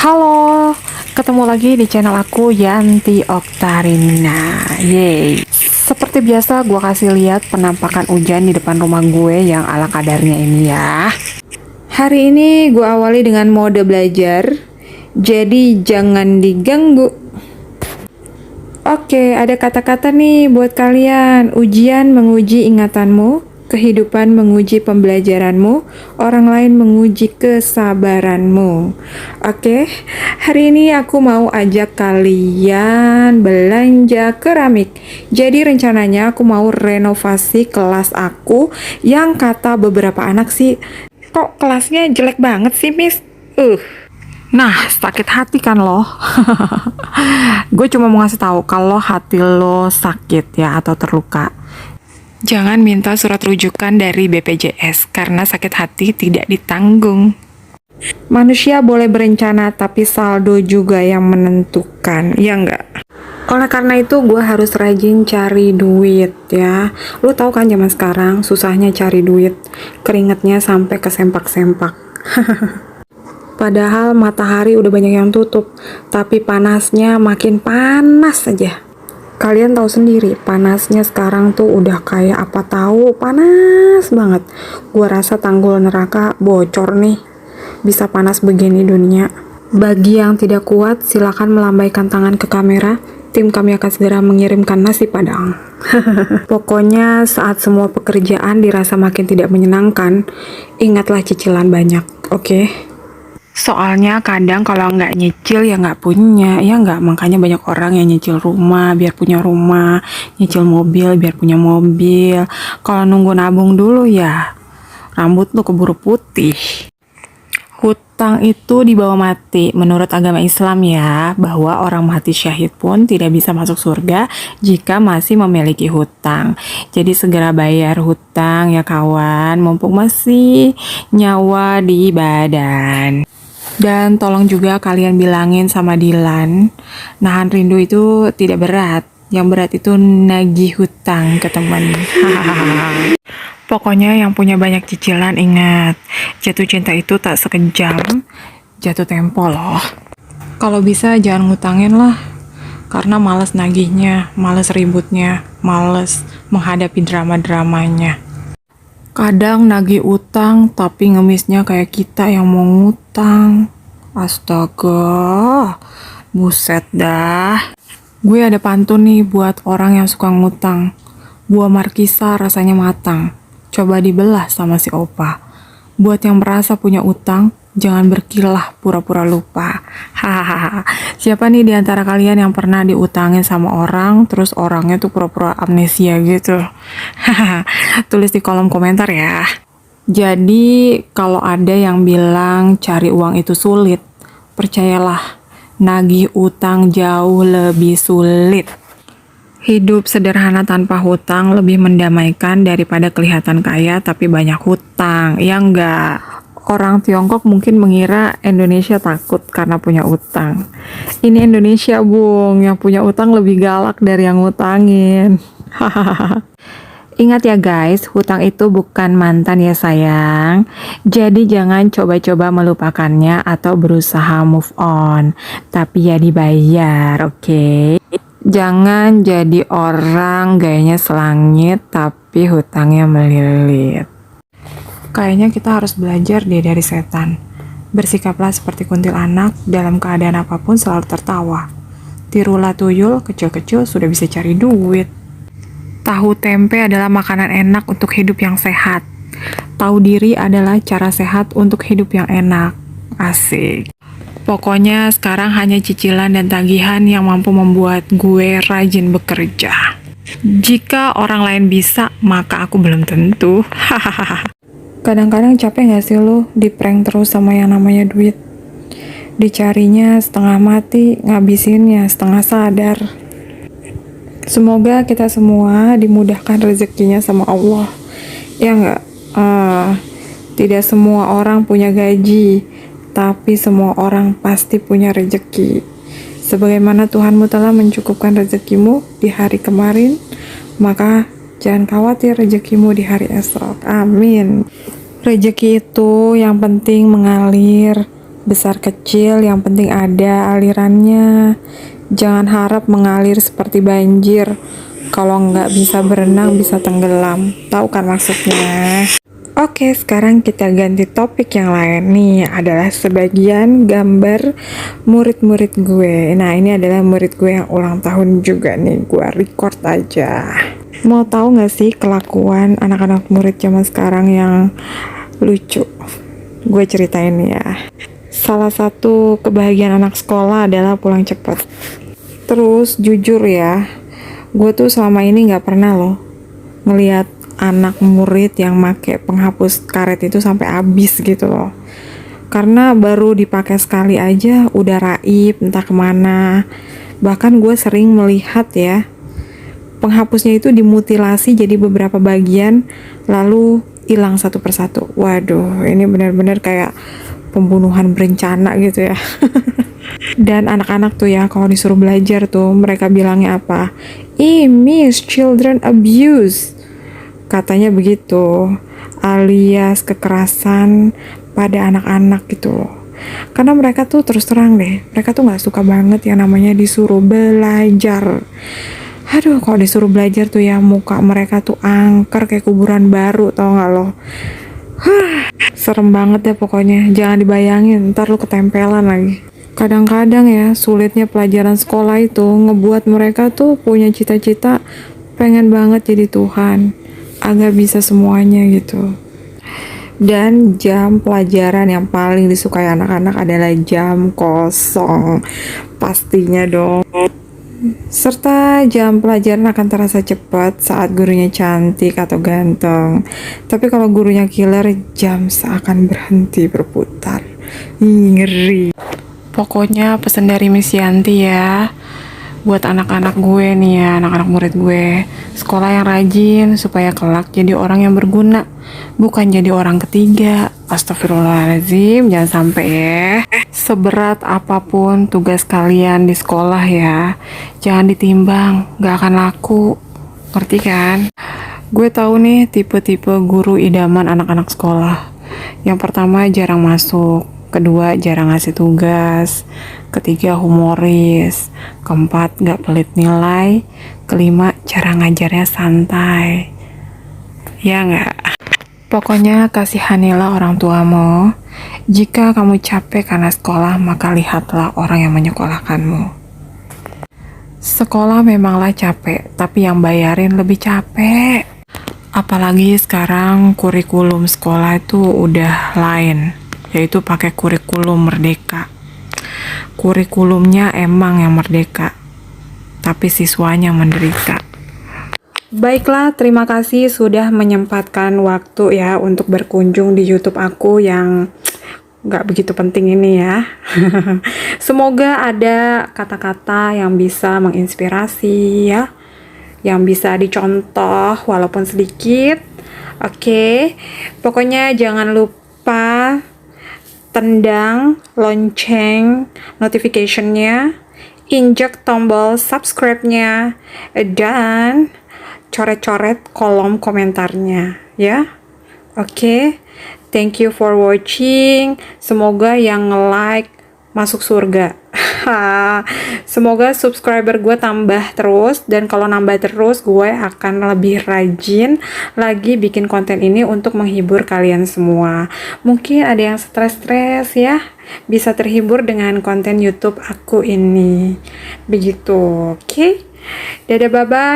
Halo, ketemu lagi di channel aku Yanti Oktarina. Yeay. Seperti biasa gue kasih lihat penampakan hujan di depan rumah gue yang ala kadarnya ini ya. Hari ini gue awali dengan mode belajar, jadi jangan diganggu. Oke, ada kata-kata nih buat kalian. Ujian menguji ingatanmu, kehidupan menguji pembelajaranmu, orang lain menguji kesabaranmu. Oke, hari ini aku mau ajak kalian belanja keramik. Jadi rencananya aku mau renovasi kelas aku yang kata beberapa anak sih, kok kelasnya jelek banget sih, Miss? Nah, sakit hati kan lo? Gue cuma mau ngasih tahu kalau hati lo sakit ya atau terluka. Jangan minta surat rujukan dari BPJS karena sakit hati tidak ditanggung. Manusia boleh berencana tapi saldo juga yang menentukan, ya enggak? Oleh karena itu gue harus rajin cari duit ya. Lo tahu kan zaman sekarang susahnya cari duit, keringetnya sampai kesempak-sempak. Padahal matahari udah banyak yang tutup, tapi panasnya makin panas aja. Kalian tahu sendiri, panasnya sekarang tuh udah kayak apa tahu, panas banget. Gua rasa tanggul neraka bocor nih. Bisa panas begini dunia. Bagi yang tidak kuat, silakan melambaikan tangan ke kamera. Tim kami akan segera mengirimkan nasi padang. Pokoknya saat semua pekerjaan dirasa makin tidak menyenangkan, ingatlah cicilan banyak, oke? Soalnya kadang kalau nggak nyicil ya nggak punya, ya nggak? Makanya banyak orang yang nyicil rumah biar punya rumah, nyicil mobil biar punya mobil. Kalau nunggu nabung dulu ya, rambut lu keburu putih. Hutang itu dibawa mati. Menurut agama Islam ya, bahwa orang mati syahid pun tidak bisa masuk surga jika masih memiliki hutang. Jadi segera bayar hutang ya kawan, mumpung masih nyawa di badan. Dan tolong juga kalian bilangin sama Dilan, nahan rindu itu tidak berat. Yang berat itu nagih hutang ke teman. Pokoknya yang punya banyak cicilan ingat, jatuh cinta itu tak sekejam jatuh tempo loh. Kalau bisa jangan ngutangin lah, karena males nagihnya, males ributnya, males menghadapi drama-dramanya. Kadang nagih utang tapi ngemisnya kayak kita yang mau ngutang. Astaga, buset dah. Gue ada pantun nih buat orang yang suka ngutang. Buah markisa rasanya matang, coba dibelah sama si opa. Buat yang merasa punya utang, jangan berkilah pura-pura lupa. Hahaha. Siapa nih di antara kalian yang pernah diutangin sama orang, terus orangnya tuh pura-pura amnesia gitu? Hahaha. Tulis di kolom komentar ya. Jadi kalau ada yang bilang cari uang itu sulit, percayalah, nagih utang jauh lebih sulit. Hidup sederhana tanpa hutang lebih mendamaikan daripada kelihatan kaya tapi banyak hutang, ya enggak? Orang Tiongkok mungkin mengira Indonesia takut karena punya utang. Ini Indonesia, Bung, yang punya utang lebih galak dari yang ngutangin. Hahaha. Ingat ya guys, hutang itu bukan mantan ya sayang. Jadi jangan coba-coba melupakannya atau berusaha move on. Tapi ya dibayar, oke? Jangan jadi orang gayanya selangit tapi hutangnya melilit. Kayaknya kita harus belajar deh dari setan. Bersikaplah seperti kuntilanak, dalam keadaan apapun selalu tertawa. Tirulah tuyul, kecil-kecil sudah bisa cari duit. Tahu tempe adalah makanan enak untuk hidup yang sehat. Tahu diri adalah cara sehat untuk hidup yang enak. Asik. Pokoknya sekarang hanya cicilan dan tagihan yang mampu membuat gue rajin bekerja. Jika orang lain bisa, maka aku belum tentu. Hahaha. Kadang-kadang capek gak sih lo di-prank terus sama yang namanya duit? Dicarinya setengah mati, ngabisinnya setengah sadar. Semoga kita semua dimudahkan rezekinya sama Allah. Ya enggak? Tidak semua orang punya gaji, tapi semua orang pasti punya rezeki. Sebagaimana Tuhanmu telah mencukupkan rezekimu di hari kemarin, maka jangan khawatir rezekimu di hari esok. Amin. Rezeki itu yang penting mengalir, Besar kecil yang penting ada alirannya. Jangan harap mengalir seperti banjir. Kalau nggak bisa berenang bisa tenggelam. Tahu kan maksudnya? Oke, sekarang kita ganti topik yang lain. Nih adalah sebagian gambar murid-murid gue. Nah, ini adalah murid gue yang ulang tahun juga nih. Gue record aja. Mau tahu nggak sih kelakuan anak-anak murid zaman sekarang yang lucu? Gue ceritain ya. Salah satu kebahagiaan anak sekolah adalah pulang cepat. Terus jujur ya, gue tuh selama ini nggak pernah loh ngelihat anak murid yang make penghapus karet itu sampai habis gitu loh. Karena baru dipakai sekali aja udah raib entah kemana. Bahkan gue sering melihat ya, penghapusnya itu dimutilasi jadi beberapa bagian lalu hilang satu persatu. Waduh, ini benar-benar kayak pembunuhan berencana gitu ya. Dan anak-anak tuh ya kalau disuruh belajar tuh mereka bilangnya apa? Miss, children abuse. Katanya begitu, alias kekerasan pada anak-anak gitu loh. Karena mereka tuh terus terang deh, mereka tuh nggak suka banget yang namanya disuruh belajar. Aduh, kalau disuruh belajar tuh ya muka mereka tuh angker kayak kuburan baru, tau nggak lo? Serem banget ya pokoknya, jangan dibayangin, ntar lu ketempelan lagi. Kadang-kadang ya, sulitnya pelajaran sekolah itu ngebuat mereka tuh punya cita-cita pengen banget jadi Tuhan, agar bisa semuanya gitu. Dan jam pelajaran yang paling disukai anak-anak adalah jam kosong, pastinya dong. Serta jam pelajaran akan terasa cepat saat gurunya cantik atau ganteng. Tapi kalau gurunya killer, jam seakan berhenti berputar. Ngeri. Pokoknya pesan dari Miss Yanti ya, buat anak-anak gue nih ya, anak-anak murid gue, sekolah yang rajin supaya kelak jadi orang yang berguna, bukan jadi orang ketiga. Astagfirullahaladzim, jangan sampai ya. Seberat apapun tugas kalian di sekolah ya, jangan ditimbang, gak akan laku. Ngerti kan? Gue tahu nih tipe-tipe guru idaman anak-anak sekolah. Yang pertama jarang masuk, kedua jarang ngasih tugas, ketiga humoris, keempat gak pelit nilai, kelima cara ngajarnya santai. Ya gak? Pokoknya kasihanilah orang tuamu. Jika kamu capek karena sekolah, maka lihatlah orang yang menyekolahkanmu. Sekolah memanglah capek, tapi yang bayarin lebih capek. Apalagi sekarang kurikulum sekolah itu udah lain, yaitu pakai kurikulum merdeka. Kurikulumnya emang yang merdeka, tapi siswanya menderita. Baiklah, terima kasih sudah menyempatkan waktu ya untuk berkunjung di YouTube aku yang nggak begitu penting ini ya. Semoga ada kata-kata yang bisa menginspirasi ya, yang bisa dicontoh walaupun sedikit. Oke, pokoknya jangan lupa tendang lonceng notification-nya, injek tombol subscribe-nya, dan coret-coret kolom komentarnya ya. Oke, thank you for watching. Semoga yang nge-like masuk surga. Semoga subscriber gue tambah terus, dan kalau nambah terus gue akan lebih rajin lagi bikin konten ini untuk menghibur kalian semua. Mungkin ada yang stres-stres ya, bisa terhibur dengan konten YouTube aku ini. Begitu. Oke. Dadah, bye-bye.